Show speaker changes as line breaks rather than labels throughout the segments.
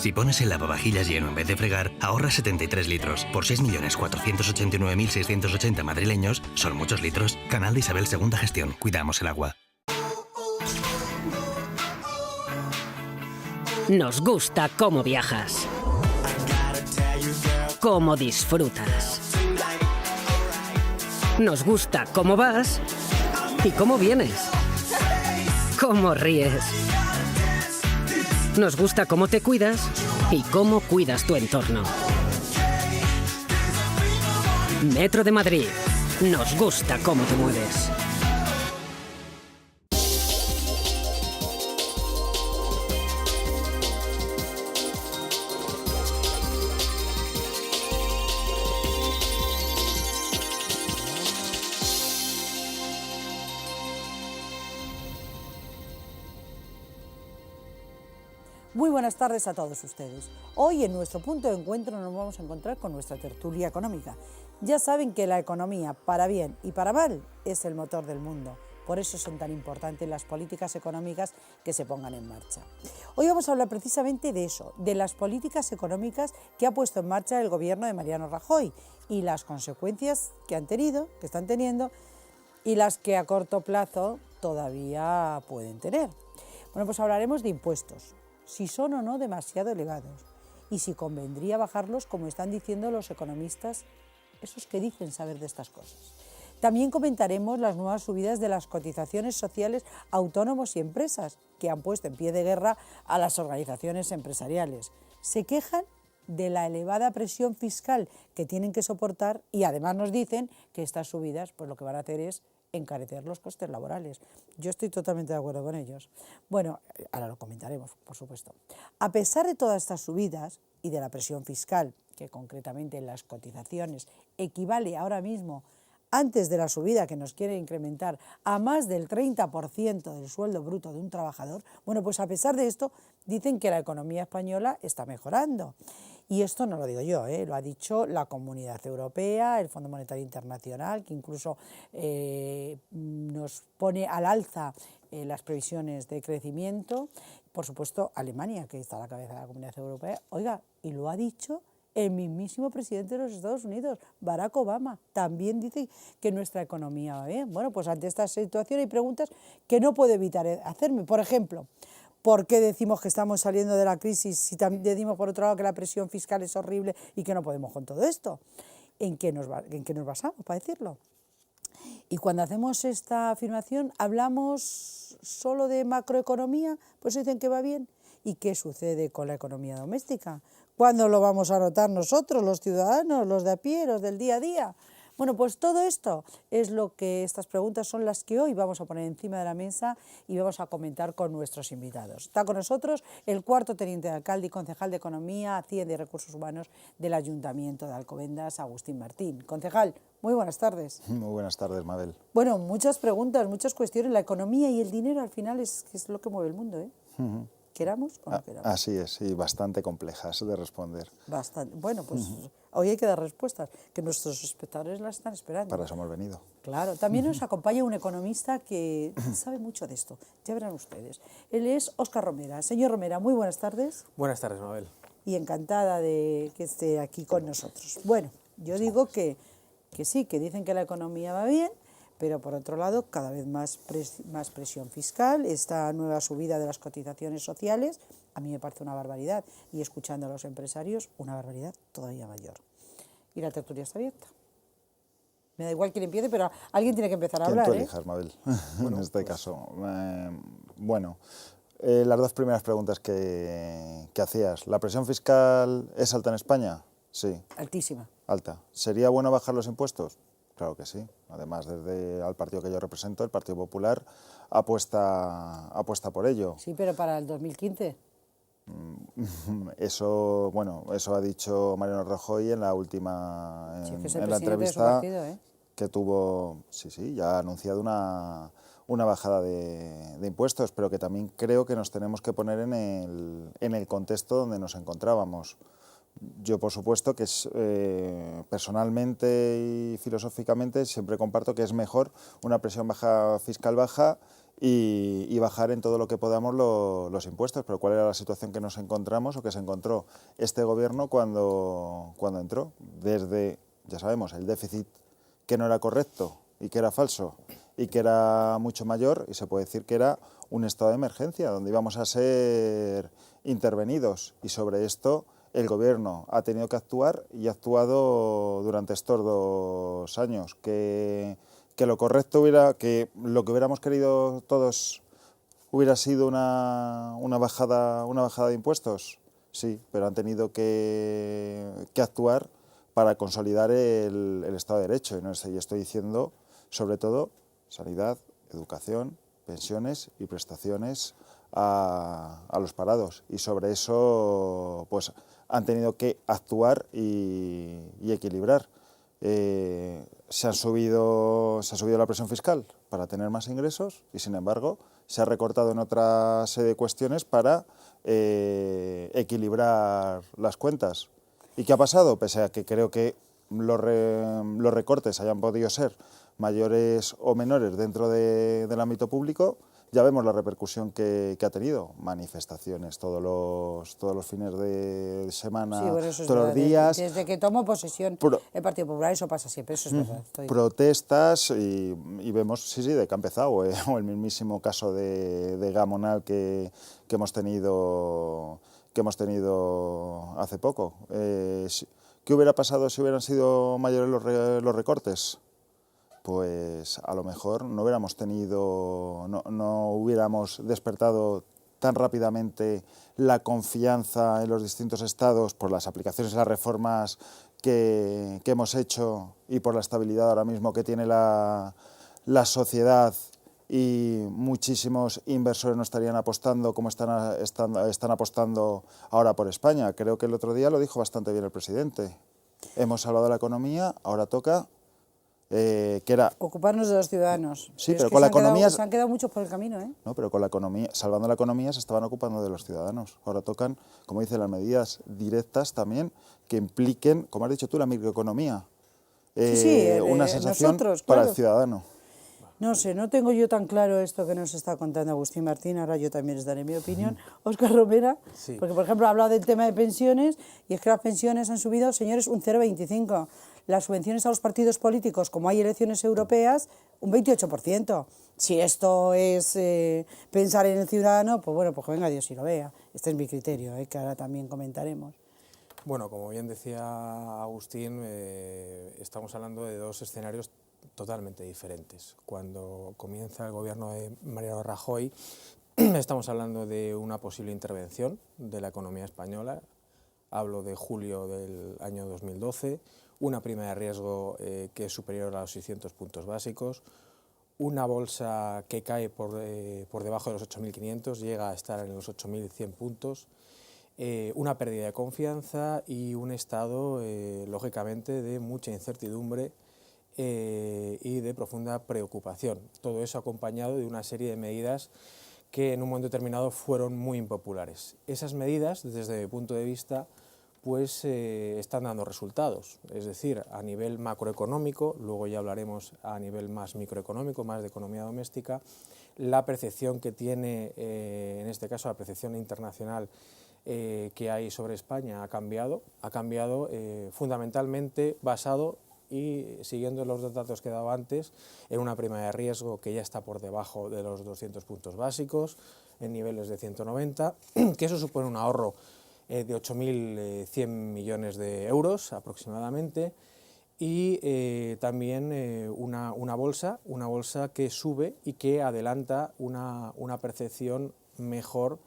Si pones el lavavajillas lleno en vez de fregar, ahorras 73 litros. Por 6.489.680 madrileños, son muchos litros. Canal de Isabel II Gestión. Cuidamos el agua.
Nos gusta cómo viajas, cómo disfrutas. Nos gusta cómo vas y cómo vienes, cómo ríes. Nos gusta cómo te cuidas y cómo cuidas tu entorno. Metro de Madrid. Nos gusta cómo te mueves.
Muy buenas tardes a todos ustedes. Hoy en nuestro punto de encuentro nos vamos a encontrar con nuestra tertulia económica. Ya saben que la economía, para bien y para mal, es el motor del mundo. Por eso son tan importantes las políticas económicas que se pongan en marcha. Hoy vamos a hablar precisamente de eso, de las políticas económicas que ha puesto en marcha el gobierno de Mariano Rajoy y las consecuencias que han tenido, que están teniendo, y las que a corto plazo todavía pueden tener. Bueno, pues hablaremos de impuestos, si son o no demasiado elevados y si convendría bajarlos como están diciendo los economistas, esos que dicen saber de estas cosas. También comentaremos las nuevas subidas de las cotizaciones sociales a autónomos y empresas que han puesto en pie de guerra a las organizaciones empresariales. Se quejan de la elevada presión fiscal que tienen que soportar y además nos dicen que estas subidas pues lo que van a hacer es encarecer los costes laborales. Yo estoy totalmente de acuerdo con ellos. Bueno, ahora lo comentaremos, por supuesto. A pesar de todas estas subidas y de la presión fiscal, que concretamente en las cotizaciones equivale ahora mismo, antes de la subida que nos quiere incrementar, a más del 30% del sueldo bruto de un trabajador, bueno, pues a pesar de esto, dicen que la economía española está mejorando. Y esto no lo digo yo, lo ha dicho la Comunidad Europea, el Fondo Monetario Internacional, que incluso nos pone al alza las previsiones de crecimiento. Por supuesto, Alemania, que está a la cabeza de la Comunidad Europea, oiga, y lo ha dicho el mismísimo presidente de los Estados Unidos, Barack Obama, también dice que nuestra economía va bien. Bueno, pues ante esta situación hay preguntas que no puedo evitar hacerme. Por ejemplo, ¿por qué decimos que estamos saliendo de la crisis si también decimos, por otro lado, que la presión fiscal es horrible y que no podemos con todo esto? ¿En qué nos basamos para decirlo? Y cuando hacemos esta afirmación, ¿hablamos solo de macroeconomía? Pues dicen que va bien. ¿Y qué sucede con la economía doméstica? ¿Cuándo lo vamos a notar nosotros, los ciudadanos, los de a pie, los del día a día? Bueno, pues todo esto es lo que estas preguntas son las que hoy vamos a poner encima de la mesa y vamos a comentar con nuestros invitados. Está con nosotros el cuarto teniente de alcalde y concejal de Economía, Hacienda y Recursos Humanos del Ayuntamiento de Alcobendas, Agustín Martín. Concejal, muy buenas tardes.
Muy buenas tardes, Mabel.
Bueno, muchas preguntas, muchas cuestiones. La economía y el dinero al final es lo que mueve el mundo, ¿eh? ¿Queramos o no queramos?
Así es, y bastante complejas de responder.
Bastante. Bueno, pues hoy hay que dar respuestas, que nuestros espectadores las están esperando.
Para eso hemos venido.
Claro, también nos acompaña un economista que sabe mucho de esto, ya verán ustedes. Él es Óscar Romera. Señor Romera, muy buenas tardes.
Buenas tardes, Mabel.
Y encantada de que esté aquí con nosotros. Bueno, yo digo que sí, que dicen que la economía va bien, pero por otro lado cada vez más presión fiscal, esta nueva subida de las cotizaciones sociales, a mí me parece una barbaridad, y escuchando a los empresarios, una barbaridad todavía mayor. Y la tertulia está abierta. Me da igual quién empiece, pero alguien tiene que empezar a hablar.
Tú elijas, Mabel, en este caso. Las dos primeras preguntas que hacías. ¿La presión fiscal es alta en España? Sí.
Altísima.
Alta. ¿Sería bueno bajar los impuestos? Claro que sí. Además, desde el partido que yo represento, el Partido Popular, apuesta por ello.
Sí, pero para el 2015.
Eso ha dicho Mariano Rajoy en la última
en
la entrevista
partido,
que tuvo, ya ha anunciado una bajada de impuestos, pero que también creo que nos tenemos que poner en el contexto donde nos encontrábamos. Yo, por supuesto, que personalmente y filosóficamente siempre comparto que es mejor una presión fiscal baja y bajar en todo lo que podamos los impuestos. Pero ¿cuál era la situación que nos encontramos o que se encontró este gobierno cuando entró? Desde, ya sabemos, el déficit que no era correcto y que era falso y que era mucho mayor, y se puede decir que era un estado de emergencia donde íbamos a ser intervenidos, y sobre esto el gobierno ha tenido que actuar y ha actuado durante estos 2 años. Que lo correcto que lo que hubiéramos querido todos hubiera sido una bajada de impuestos, sí, pero han tenido que actuar para consolidar el Estado de Derecho, y estoy diciendo sobre todo sanidad, educación, pensiones y prestaciones a los parados, y sobre eso pues han tenido que actuar y equilibrar. Se ha subido la presión fiscal para tener más ingresos, y sin embargo se ha recortado en otra serie de cuestiones para equilibrar las cuentas. ¿Y qué ha pasado? Pese a que creo que los recortes hayan podido ser mayores o menores dentro del ámbito público, ya vemos la repercusión que ha tenido. Manifestaciones todos los fines de semana,
Sí, bueno, eso es
todos los
verdad.
días.
Desde que tomó posesión el Partido Popular, eso pasa siempre, eso es verdad.
Protestas, y vemos, sí, de que ha empezado, o el mismísimo caso de Gamonal que hemos tenido hace poco. ¿Qué hubiera pasado si hubieran sido mayores los recortes? Pues a lo mejor no hubiéramos despertado tan rápidamente la confianza en los distintos estados por las aplicaciones y las reformas que hemos hecho, y por la estabilidad ahora mismo que tiene la sociedad, y muchísimos inversores no estarían apostando como están apostando ahora por España. Creo que el otro día lo dijo bastante bien el presidente. Hemos salvado la economía, ahora toca que era
ocuparnos de los ciudadanos.
Sí,
pero
con la economía
se han quedado muchos por el camino, ¿eh?
No, pero con la economía, salvando la economía, se estaban ocupando de los ciudadanos. Ahora tocan, como dicen, las medidas directas también que impliquen, como has dicho tú, la microeconomía. Una sensación
nosotros,
para
claro.
el ciudadano.
No sé, no tengo yo tan claro esto que nos está contando Agustín Martín, ahora yo también les daré mi opinión. Óscar Romera,
Sí.
Porque por ejemplo ha hablado del tema de pensiones, y es que las pensiones han subido, señores, un 0,25. Las subvenciones a los partidos políticos, como hay elecciones europeas, un 28%. Si esto es pensar en el ciudadano, pues bueno, pues que venga Dios y lo vea. Este es mi criterio, que ahora también comentaremos.
Bueno, como bien decía Agustín, estamos hablando de dos escenarios totalmente diferentes. Cuando comienza el gobierno de Mariano Rajoy, estamos hablando de una posible intervención de la economía española. Hablo de julio del año 2012, una prima de riesgo que es superior a los 600 puntos básicos, una bolsa que cae por debajo de los 8.500, llega a estar en los 8.100 puntos, una pérdida de confianza y un estado, lógicamente, de mucha incertidumbre y de profunda preocupación. Todo eso acompañado de una serie de medidas que en un momento determinado fueron muy impopulares. Esas medidas, desde mi punto de vista, pues están dando resultados, es decir, a nivel macroeconómico, luego ya hablaremos a nivel más microeconómico, más de economía doméstica, la percepción que tiene, en este caso la percepción internacional que hay sobre España ha cambiado fundamentalmente basado y siguiendo los datos que he dado antes, en una prima de riesgo que ya está por debajo de los 200 puntos básicos, en niveles de 190, que eso supone un ahorro de 8.100 millones de euros aproximadamente, y también una bolsa que sube y que adelanta una percepción mejor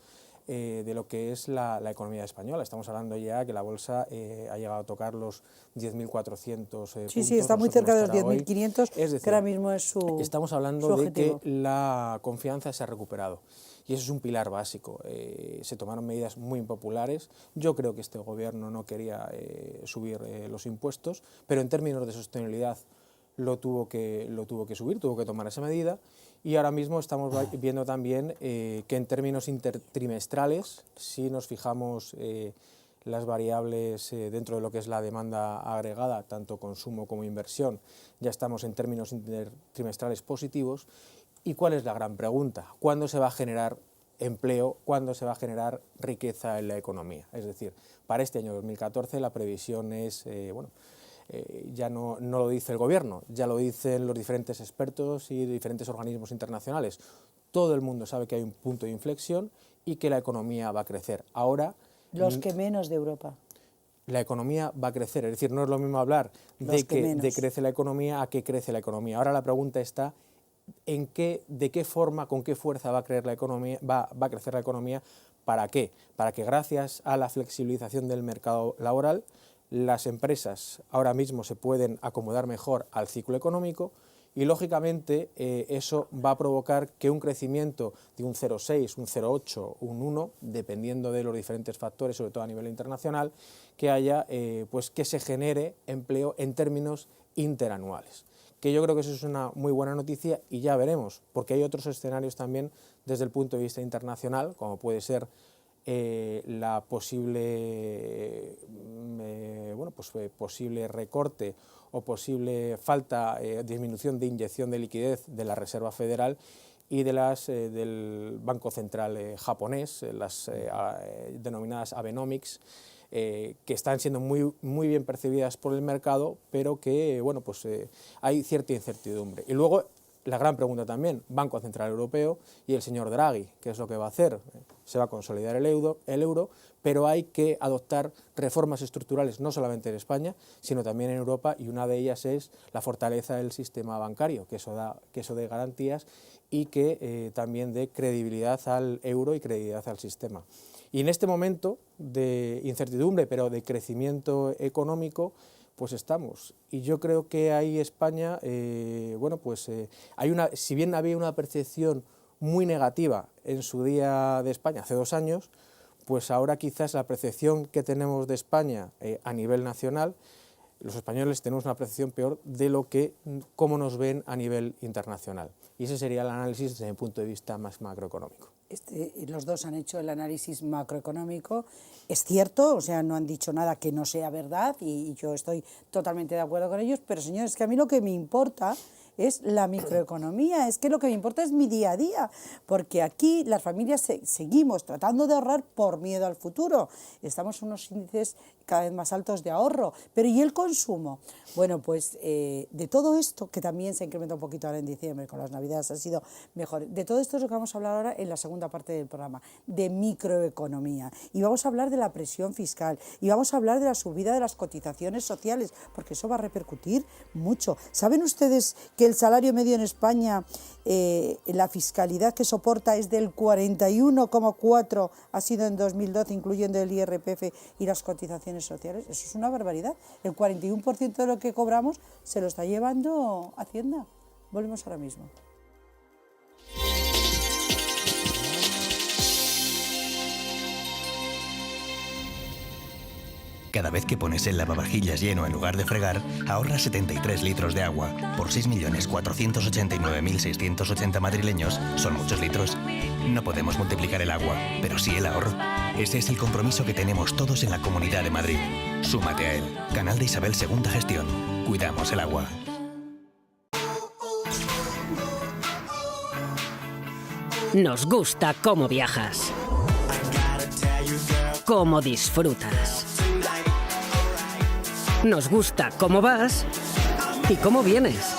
de lo que es la economía española. Estamos hablando ya que la bolsa ha llegado a tocar los 10.400 puntos.
Sí, está muy cerca de los 10.500,
es decir,
que ahora mismo es su
estamos hablando de que
objetivo.
la confianza se ha recuperado. Y eso es un pilar básico. Se tomaron medidas muy impopulares. Yo creo que este gobierno no quería subir los impuestos, pero en términos de sostenibilidad lo tuvo que subir, tuvo que tomar esa medida. Y ahora mismo estamos viendo también que en términos intertrimestrales, si nos fijamos las variables dentro de lo que es la demanda agregada, tanto consumo como inversión, ya estamos en términos intertrimestrales positivos. ¿Y cuál es la gran pregunta? ¿Cuándo se va a generar empleo? ¿Cuándo se va a generar riqueza en la economía? Es decir, para este año 2014 la previsión es, ya no lo dice el Gobierno, ya lo dicen los diferentes expertos y diferentes organismos internacionales. Todo el mundo sabe que hay un punto de inflexión y que la economía va a crecer. Ahora,
Los que menos de Europa.
la economía va a crecer, es decir, no es lo mismo hablar de que crece la economía a que crece la economía. Ahora la pregunta está de qué forma, con qué fuerza va a crecer la economía, va a crecer la economía. ¿Para qué? Para que gracias a la flexibilización del mercado laboral, las empresas ahora mismo se pueden acomodar mejor al ciclo económico y, lógicamente, eso va a provocar que un crecimiento de un 0,6, un 0,8, un 1, dependiendo de los diferentes factores, sobre todo a nivel internacional, que haya, pues que se genere empleo en términos interanuales. Que yo creo que eso es una muy buena noticia y ya veremos, porque hay otros escenarios también desde el punto de vista internacional, como puede ser la posible, posible recorte o posible disminución de inyección de liquidez de la Reserva Federal y del Banco Central japonés, las denominadas Abenomics, que están siendo muy bien percibidas por el mercado, pero que hay cierta incertidumbre. Y luego la gran pregunta también, Banco Central Europeo y el señor Draghi, ¿qué es lo que va a hacer? Se va a consolidar el euro, pero hay que adoptar reformas estructurales no solamente en España, sino también en Europa, y una de ellas es la fortaleza del sistema bancario, que eso dé garantías y que también dé credibilidad al euro y credibilidad al sistema. Y en este momento de incertidumbre, pero de crecimiento económico, pues estamos. Y yo creo que ahí España, si bien había una percepción muy negativa en su día de España hace 2 años, pues ahora quizás la percepción que tenemos de España a nivel nacional, los españoles tenemos una percepción peor de cómo nos ven a nivel internacional. Y ese sería el análisis desde mi punto de vista más macroeconómico.
Los dos han hecho el análisis macroeconómico. Es cierto, o sea, no han dicho nada que no sea verdad y yo estoy totalmente de acuerdo con ellos, pero señores, que a mí lo que me importa es la microeconomía, es que lo que me importa es mi día a día, porque aquí las familias seguimos tratando de ahorrar por miedo al futuro. Estamos en unos índices cada vez más altos de ahorro, pero ¿y el consumo? Bueno, pues de todo esto, que también se incrementa un poquito ahora en diciembre, con las navidades ha sido mejor, de todo esto es lo que vamos a hablar ahora en la segunda parte del programa, de microeconomía, y vamos a hablar de la presión fiscal, y vamos a hablar de la subida de las cotizaciones sociales, porque eso va a repercutir mucho. ¿Saben ustedes que el salario medio en España, la fiscalidad que soporta es del 41,4%, ha sido en 2012, incluyendo el IRPF y las cotizaciones sociales? Eso es una barbaridad. El 41% de lo que cobramos se lo está llevando Hacienda. Volvemos ahora mismo.
Cada vez que pones el lavavajillas lleno en lugar de fregar, ahorras 73 litros de agua. Por 6.489.680 madrileños, son muchos litros. No podemos multiplicar el agua, pero sí el ahorro. Ese es el compromiso que tenemos todos en la Comunidad de Madrid. Súmate a él. Canal de Isabel II Gestión. Cuidamos el agua.
Nos gusta cómo viajas, cómo disfrutas. Nos gusta cómo vas y cómo vienes,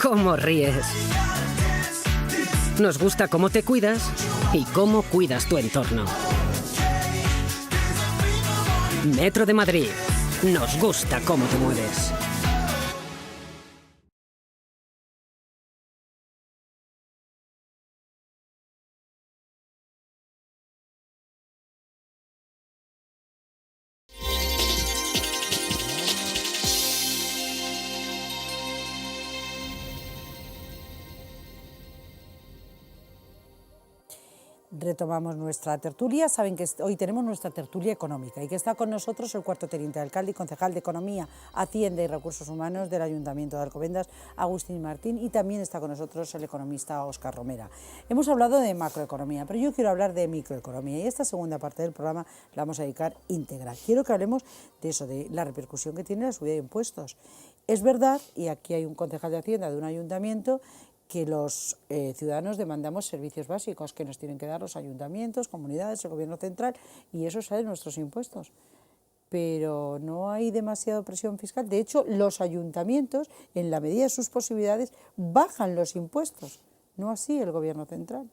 cómo ríes. Nos gusta cómo te cuidas y cómo cuidas tu entorno. Metro de Madrid. Nos gusta cómo te mueves.
Retomamos nuestra tertulia. Saben que hoy tenemos nuestra tertulia económica y que está con nosotros el cuarto teniente de alcalde y concejal de Economía, Hacienda y Recursos Humanos del Ayuntamiento de Alcobendas, Agustín Martín, y también está con nosotros el economista Óscar Romera. Hemos hablado de macroeconomía, pero yo quiero hablar de microeconomía y esta segunda parte del programa la vamos a dedicar íntegra. Quiero que hablemos de eso, de la repercusión que tiene la subida de impuestos. Es verdad, y aquí hay un concejal de Hacienda de un ayuntamiento, que los ciudadanos demandamos servicios básicos que nos tienen que dar los ayuntamientos, comunidades, el gobierno central, y eso sale de nuestros impuestos. Pero no hay demasiada presión fiscal. De hecho, los ayuntamientos, en la medida de sus posibilidades, bajan los impuestos, no así el gobierno central.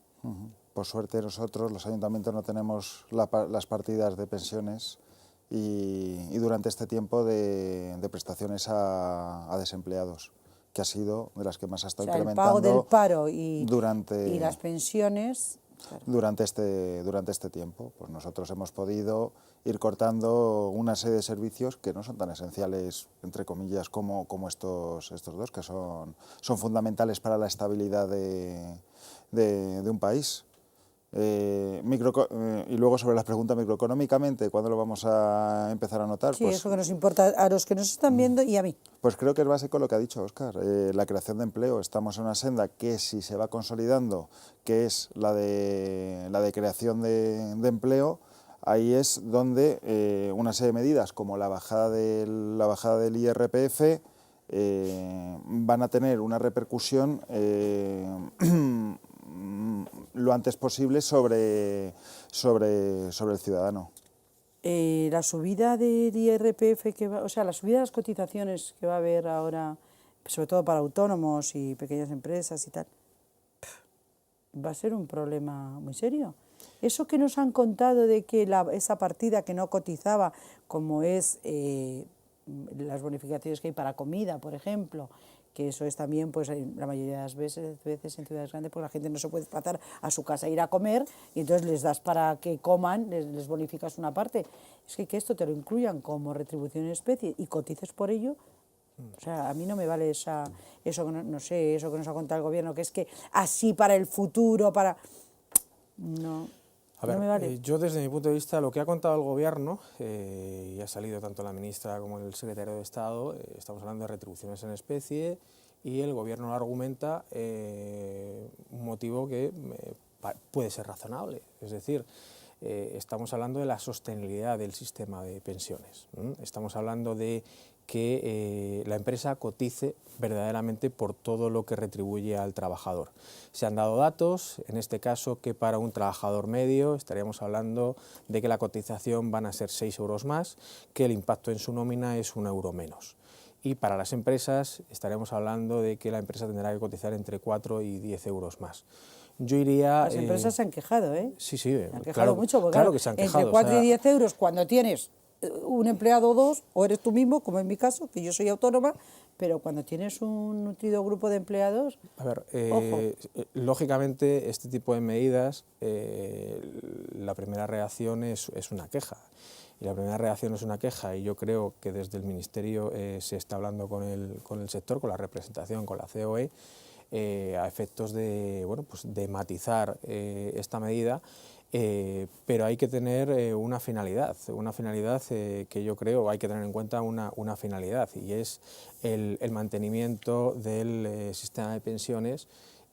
Por suerte nosotros, los ayuntamientos, no tenemos las partidas de pensiones y durante este tiempo de prestaciones a desempleados, que ha sido de las que más ha estado incrementando.
El pago del paro y
durante
las pensiones. Claro.
Durante este tiempo, pues nosotros hemos podido ir cortando una serie de servicios que no son tan esenciales, entre comillas, como estos dos, que son fundamentales para la estabilidad de un país. Y luego sobre la pregunta microeconómicamente, ¿cuándo lo vamos a empezar a notar?
Sí,
pues,
eso que nos importa a los que nos están viendo y a mí.
Pues creo que es básico lo que ha dicho Óscar, la creación de empleo. Estamos en una senda que, si se va consolidando, que es la de creación de empleo, ahí es donde una serie de medidas como la bajada del IRPF van a tener una repercusión lo antes posible sobre el ciudadano.
La subida del IRPF, la subida de las cotizaciones que va a haber ahora, sobre todo para autónomos y pequeñas empresas y tal, va a ser un problema muy serio. Eso que nos han contado de que esa partida que no cotizaba, como es las bonificaciones que hay para comida, por ejemplo, que eso es también, pues la mayoría de las veces en ciudades grandes, pues la gente no se puede desplazar a su casa a ir a comer, y entonces les das para que coman, les bonificas una parte. Es que esto te lo incluyan como retribución en especie y cotices por ello. O sea, a mí no me vale eso que nos ha contado el gobierno, que es que así para el futuro, no.
A ver,
no me vale.
Yo desde mi punto de vista, lo que ha contado el gobierno, y ha salido tanto la ministra como el secretario de Estado, estamos hablando de retribuciones en especie, y el gobierno argumenta un motivo que puede ser razonable. Es decir, estamos hablando de la sostenibilidad del sistema de pensiones. Estamos hablando de que la empresa cotice verdaderamente por todo lo que retribuye al trabajador. Se han dado datos, en este caso, que para un trabajador medio estaríamos hablando de que la cotización van a ser 6 euros más, que el impacto en su nómina es 1 euro menos. Y para las empresas estaremos hablando de que la empresa tendrá que cotizar entre 4 y 10 euros más. Yo iría...
Las empresas se han quejado, ¿eh?
Sí,
se han quejado mucho, porque
claro que se han quejado.
Entre 4 y 10 euros, cuando tienes un empleado o dos, o eres tú mismo, como en mi caso, que yo soy autónoma, pero cuando tienes un nutrido grupo de empleados,
a ver,
ojo.
Lógicamente, este tipo de medidas, la primera reacción es una queja. Y la primera reacción es una queja, y yo creo que desde el Ministerio se está hablando con el sector, con la representación, con la COE, a efectos de matizar esta medida. Pero hay que tener una finalidad que yo creo hay que tener en cuenta una finalidad, y es el mantenimiento del sistema de pensiones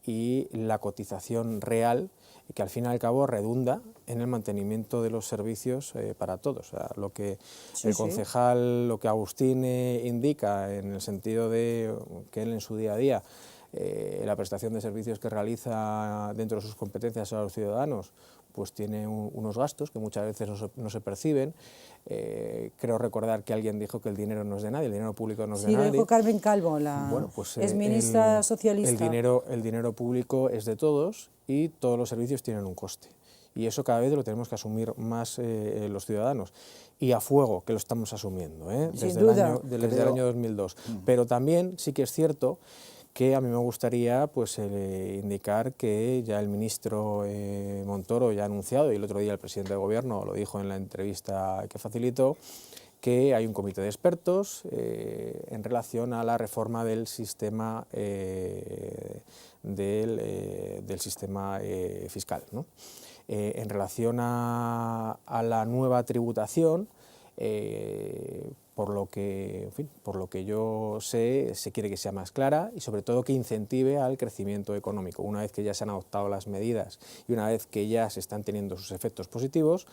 y la cotización real, que al fin y al cabo redunda en el mantenimiento de los servicios para todos. O sea, lo que el concejal, lo que Agustín indica, en el sentido de que él en su día a día, la prestación de servicios que realiza dentro de sus competencias a los ciudadanos, pues tiene unos gastos que muchas veces no se perciben. Creo recordar que alguien dijo que el dinero no es de nadie, el dinero público no es de nadie.
Sí, lo dijo Carmen Calvo, es ministra socialista.
El dinero público es de todos y todos los servicios tienen un coste. Y eso cada vez lo tenemos que asumir más los ciudadanos. Y a fuego que lo estamos asumiendo, desde el año 2002. Pero también sí que es cierto que a mí me gustaría indicar que ya el ministro Montoro ya ha anunciado, y el otro día el presidente del Gobierno lo dijo en la entrevista que facilitó, que hay un comité de expertos en relación a la reforma del sistema, del sistema fiscal, ¿no? En relación a la nueva tributación, por lo que yo sé, se quiere que sea más clara y sobre todo que incentive al crecimiento económico. Una vez que ya se han adoptado las medidas y una vez que ya se están teniendo sus efectos positivos,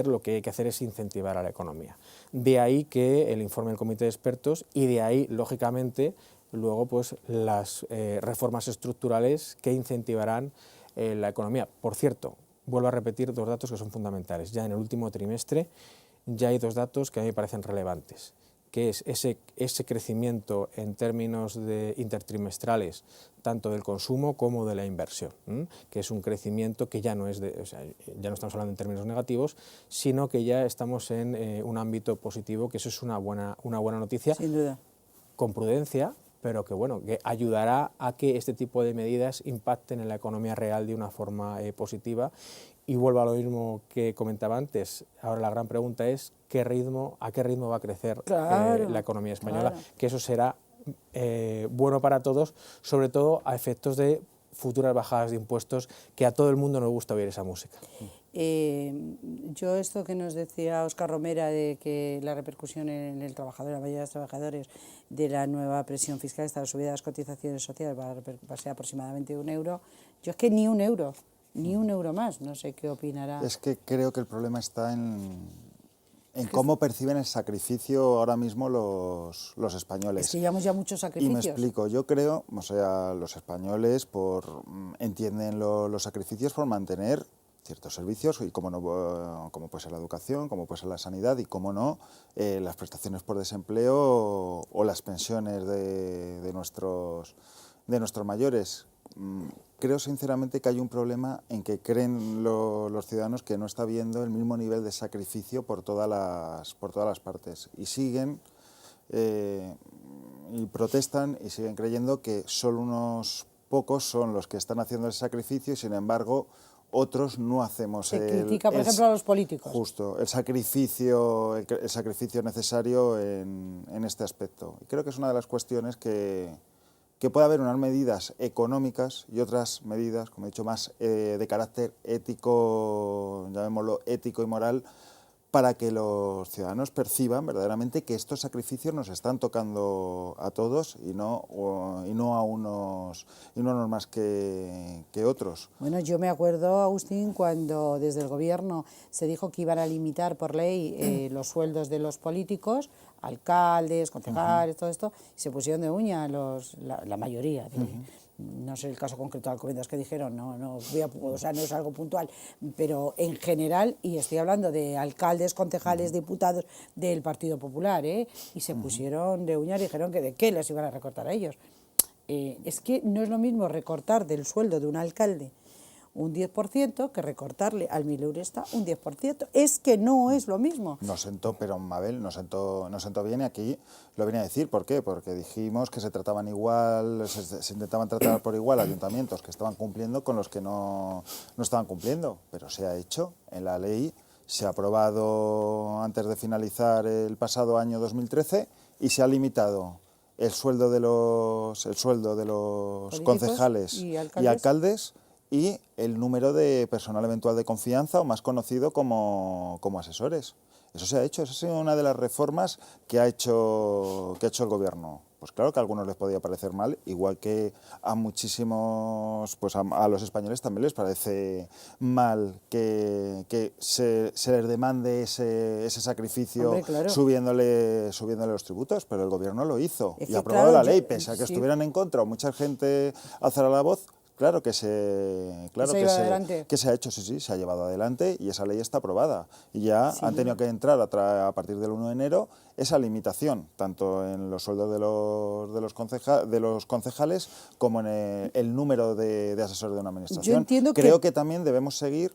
lo que hay que hacer es incentivar a la economía. De ahí que el informe del comité de expertos, y de ahí, lógicamente, luego pues las reformas estructurales que incentivarán la economía. Por cierto, vuelvo a repetir dos datos que son fundamentales. Ya en el último trimestre ya hay dos datos que a mí me parecen relevantes, que es ese crecimiento en términos de intertrimestrales, tanto del consumo como de la inversión, que es un crecimiento que ya no es ya no estamos hablando en términos negativos, sino que ya estamos en un ámbito positivo, que eso es una buena noticia.
Sin duda.
Con prudencia, pero que bueno, que ayudará a que este tipo de medidas impacten en la economía real de una forma positiva. Y vuelvo a lo mismo que comentaba antes, ahora la gran pregunta es a qué ritmo va a crecer la economía española, que eso será bueno para todos, sobre todo a efectos de futuras bajadas de impuestos, que a todo el mundo nos gusta oír esa música.
Yo esto que nos decía Óscar Romera de que la repercusión en el trabajador, la mayoría de los trabajadores, de la nueva presión fiscal, esta subida de las cotizaciones sociales va a ser aproximadamente €1, yo es que ni un euro más, no sé qué opinará.
Es que creo que el problema está en cómo perciben el sacrificio ahora mismo los españoles.
Es que llevamos ya muchos sacrificios.
Y me explico, yo creo, o sea, los españoles entienden los sacrificios por mantener ciertos servicios, y como puede ser la educación, como puede ser la sanidad, y como no, las prestaciones por desempleo o las pensiones de nuestros mayores. Creo sinceramente que hay un problema en que creen los ciudadanos que no está habiendo el mismo nivel de sacrificio por todas las partes, y siguen y protestan y siguen creyendo que solo unos pocos son los que están haciendo el sacrificio y sin embargo otros no hacemos.
Se critica, por ejemplo, a los políticos.
Justo, el sacrificio necesario en este aspecto. Y creo que es una de las cuestiones que puede haber unas medidas económicas y otras medidas, como he dicho, más de carácter ético, llamémoslo ético y moral, para que los ciudadanos perciban verdaderamente que estos sacrificios nos están tocando a todos y no a unos más que otros.
Bueno, yo me acuerdo, Agustín, cuando desde el Gobierno se dijo que iban a limitar por ley los sueldos de los políticos, alcaldes, concejales, todo esto, y se pusieron de uña la mayoría. No sé el caso concreto de Alcobendas que dijeron, no es algo puntual, pero en general, y estoy hablando de alcaldes, concejales, diputados del Partido Popular, y se pusieron de uñas y dijeron que de qué les iban a recortar a ellos. Es que no es lo mismo recortar del sueldo de un alcalde un 10% que recortarle al mileurista un 10%. Es que no es lo mismo.
Nos sentó, pero Mabel, nos sentó bien, y aquí lo vine a decir. ¿Por qué? Porque dijimos que se trataban igual, se intentaban tratar por igual ayuntamientos que estaban cumpliendo con los que no estaban cumpliendo. Pero se ha hecho en la ley, se ha aprobado antes de finalizar el pasado año 2013 y se ha limitado el sueldo de los concejales y alcaldes y el número de personal eventual de confianza, o más conocido como asesores. Eso se ha hecho, esa ha sido una de las reformas que ha hecho el Gobierno. Pues claro que a algunos les podía parecer mal, igual que a muchísimos, pues a los españoles también les parece mal que se les demande ese sacrificio.
Hombre, claro,
subiéndole los tributos, pero el Gobierno lo hizo y ha aprobado
claro,
la ley, pese a que estuvieran en contra o mucha gente alzara la voz. Claro que se ha hecho, sí, se ha llevado adelante y esa ley está aprobada. Y ya han tenido que entrar a partir del 1 de enero esa limitación, tanto en los sueldos de los concejales como en el número de asesores de una administración. Creo que también debemos seguir,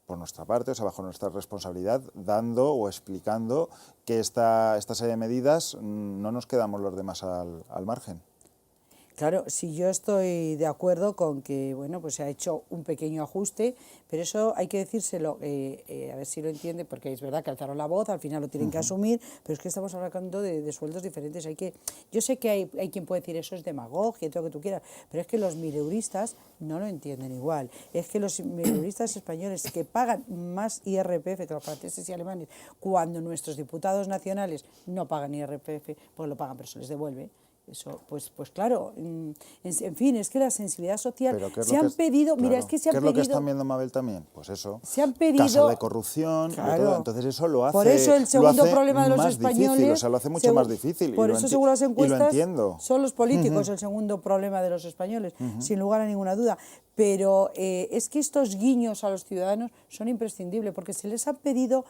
por nuestra parte, o sea, bajo nuestra responsabilidad, dando o explicando que esta serie de medidas no nos quedamos los demás al margen.
Claro, sí, yo estoy de acuerdo con que, bueno, pues se ha hecho un pequeño ajuste, pero eso hay que decírselo, a ver si lo entiende, porque es verdad que alzaron la voz, al final lo tienen que asumir, pero es que estamos hablando de sueldos diferentes. Yo sé que hay quien puede decir eso es demagogia y todo lo que tú quieras, pero es que los mileuristas no lo entienden igual. Es que los mileuristas españoles que pagan más IRPF que los franceses y alemanes, cuando nuestros diputados nacionales no pagan IRPF, pues lo pagan, pero se les devuelve. Eso, pues claro, en fin, es que la sensibilidad social
Pero
se han pedido,
claro,
mira, es que se han
¿qué
pedido...
es lo que están viendo, Mabel, también? Pues eso,
Se han pedido...
casos de corrupción,
Claro.
de todo. Entonces eso lo hace,
por eso el segundo
lo hace
problema de los
más
españoles...
difícil, o sea, lo hace mucho más difícil.
Por eso, según las
y lo
encuestas,
entiendo.
son los políticos el segundo problema de los españoles, sin lugar a ninguna duda. Pero es que estos guiños a los ciudadanos son imprescindibles, porque se les ha pedido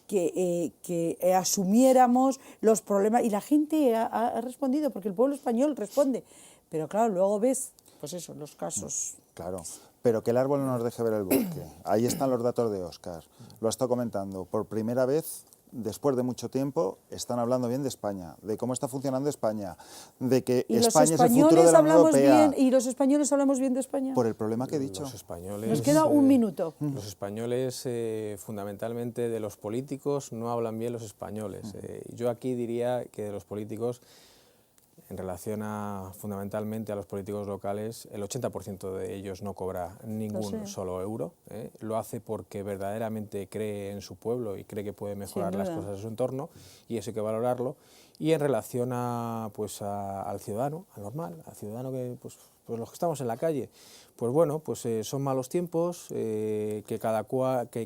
que asumiéramos los problemas, y la gente ha respondido, porque el pueblo español responde. Pero claro, luego ves, pues eso, los casos...
Claro, pero que el árbol no nos deje ver el bosque. Ahí están los datos de Óscar. Lo ha estado comentando. Por primera vez, después de mucho tiempo, están hablando bien de España, de cómo está funcionando España, de que España es el futuro de la Unión Europea.
¿Y los españoles hablamos bien de España?
Por el problema que he dicho.
Los españoles,
Nos queda un minuto.
Los españoles, fundamentalmente de los políticos, no hablan bien los españoles. Yo aquí diría que de los políticos, en relación fundamentalmente a los políticos locales, el 80% de ellos no cobra ningún solo euro. Lo hace porque verdaderamente cree en su pueblo y cree que puede mejorar las cosas de su entorno, y eso hay que valorarlo. Y en relación al ciudadano, al normal, al ciudadano que pues los que estamos en la calle, pues bueno, pues son malos tiempos, que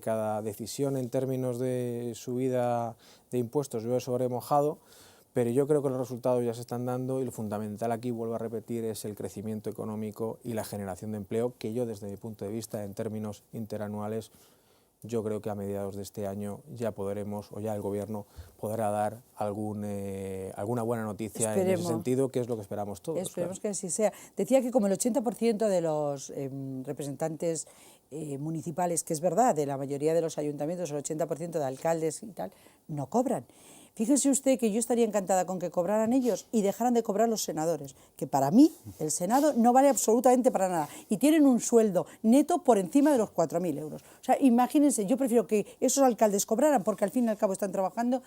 cada decisión en términos de subida de impuestos llueve sobre mojado. Pero yo creo que los resultados ya se están dando, y lo fundamental aquí, vuelvo a repetir, es el crecimiento económico y la generación de empleo, que yo, desde mi punto de vista, en términos interanuales, yo creo que a mediados de este año ya podremos, o ya el Gobierno podrá dar alguna buena noticia en ese sentido, que es lo que esperamos todos.
Esperemos que así sea. Decía que como el 80% de los representantes municipales, que es verdad, de la mayoría de los ayuntamientos, el 80% de alcaldes y tal, no cobran. Fíjese usted que yo estaría encantada con que cobraran ellos y dejaran de cobrar los senadores, que para mí el Senado no vale absolutamente para nada y tienen un sueldo neto por encima de los 4.000 euros. O sea, imagínense, yo prefiero que esos alcaldes cobraran, porque al fin y al cabo están trabajando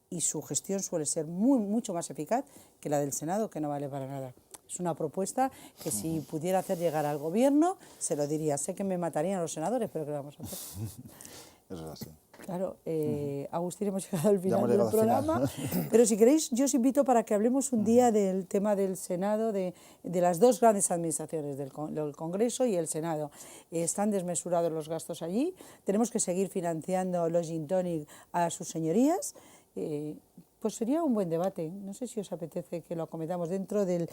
y su gestión suele ser mucho más eficaz que la del Senado, que no vale para nada. Es una propuesta que si pudiera hacer llegar al Gobierno, se lo diría. Sé que me matarían los senadores, pero ¿qué vamos a hacer?
Eso es así.
Claro, Agustín, hemos llegado al final del programa, pero si queréis, yo os invito para que hablemos un día del tema del Senado, de las dos grandes administraciones, del Congreso y el Senado. Están desmesurados los gastos allí, tenemos que seguir financiando los gin tonic a sus señorías. Pues sería un buen debate. No sé si os apetece que lo acometamos dentro del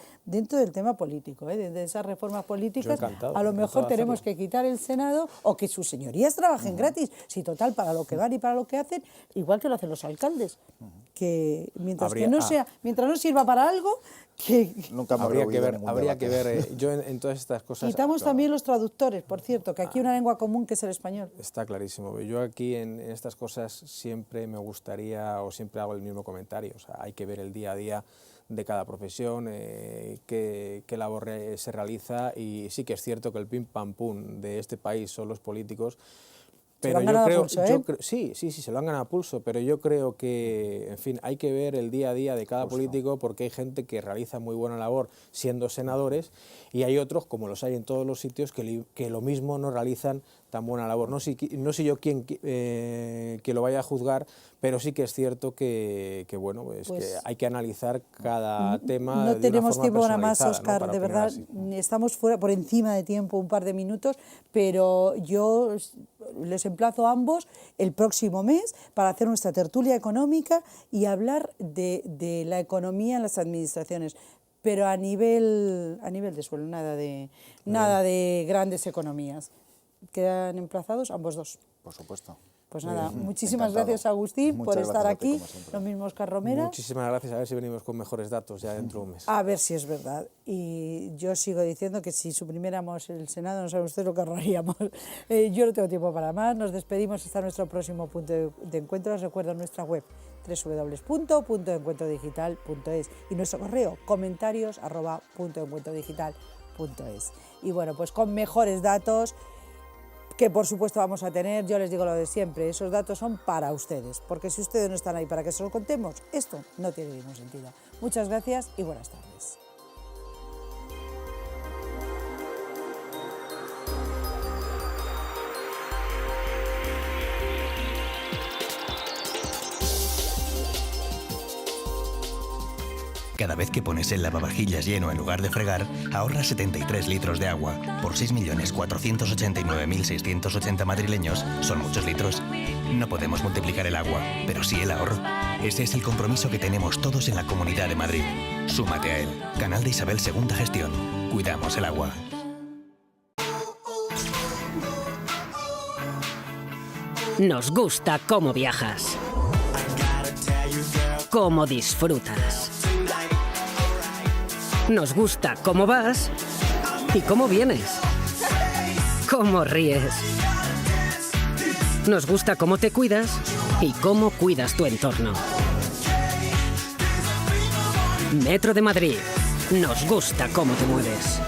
tema político, de esas reformas políticas.
Encantado,
a lo mejor tenemos que quitar el Senado, o que sus señorías trabajen gratis. Si total, para lo que van y para lo que hacen, igual que lo hacen los alcaldes. Que mientras no sirva para algo, que
nunca me
habría que ver yo en todas estas cosas.
Quitamos también los traductores, por cierto, que aquí hay una lengua común que es el español.
Está clarísimo. Yo aquí en estas cosas siempre me gustaría, o siempre hago el mismo comentario. O sea, hay que ver el día a día de cada profesión, qué labor se realiza, y sí que es cierto que el pim pam pum de este país son los políticos. Pero sí, se lo han ganado a pulso, pero yo creo que, en fin, hay que ver el día a día de cada político, porque hay gente que realiza muy buena labor siendo senadores, y hay otros, como los hay en todos los sitios, que lo mismo no realizan tan buena labor. No sé yo quién que lo vaya a juzgar, pero sí que es cierto que bueno, pues que hay que analizar cada tema.
No tenemos tiempo para más,
Óscar,
¿no? De verdad, estamos fuera por encima de tiempo un par de minutos, pero yo les emplazo a ambos el próximo mes para hacer nuestra tertulia económica y hablar de la economía en las administraciones, pero a nivel de suelo, nada de grandes economías. ¿Quedan emplazados ambos dos?
Por supuesto.
Pues nada, muchísimas gracias, Agustín, por estar aquí. Lo mismo, Óscar Romera.
Muchísimas gracias, a ver si venimos con mejores datos ya dentro de un mes.
A ver si es verdad. Y yo sigo diciendo que si suprimiéramos el Senado, no saben ustedes lo que ahorraríamos. Yo no tengo tiempo para más. Nos despedimos hasta nuestro próximo punto de encuentro. Os recuerdo nuestra web, www.puntoencuentrodigital.es, y nuestro correo, comentarios@puntoencuentrodigital.es. Y bueno, pues con mejores datos, que por supuesto vamos a tener. Yo les digo lo de siempre, esos datos son para ustedes, porque si ustedes no están ahí para que se los contemos, esto no tiene ningún sentido. Muchas gracias y buenas tardes.
Cada vez que pones el lavavajillas lleno en lugar de fregar, ahorras 73 litros de agua. Por 6.489.680 madrileños, son muchos litros. No podemos multiplicar el agua, pero sí el ahorro. Ese es el compromiso que tenemos todos en la Comunidad de Madrid. Súmate a él. Canal de Isabel II Gestión. Cuidamos el agua.
Nos gusta cómo viajas, cómo disfrutas. Nos gusta cómo vas y cómo vienes, cómo ríes. Nos gusta cómo te cuidas y cómo cuidas tu entorno. Metro de Madrid. Nos gusta cómo te mueves.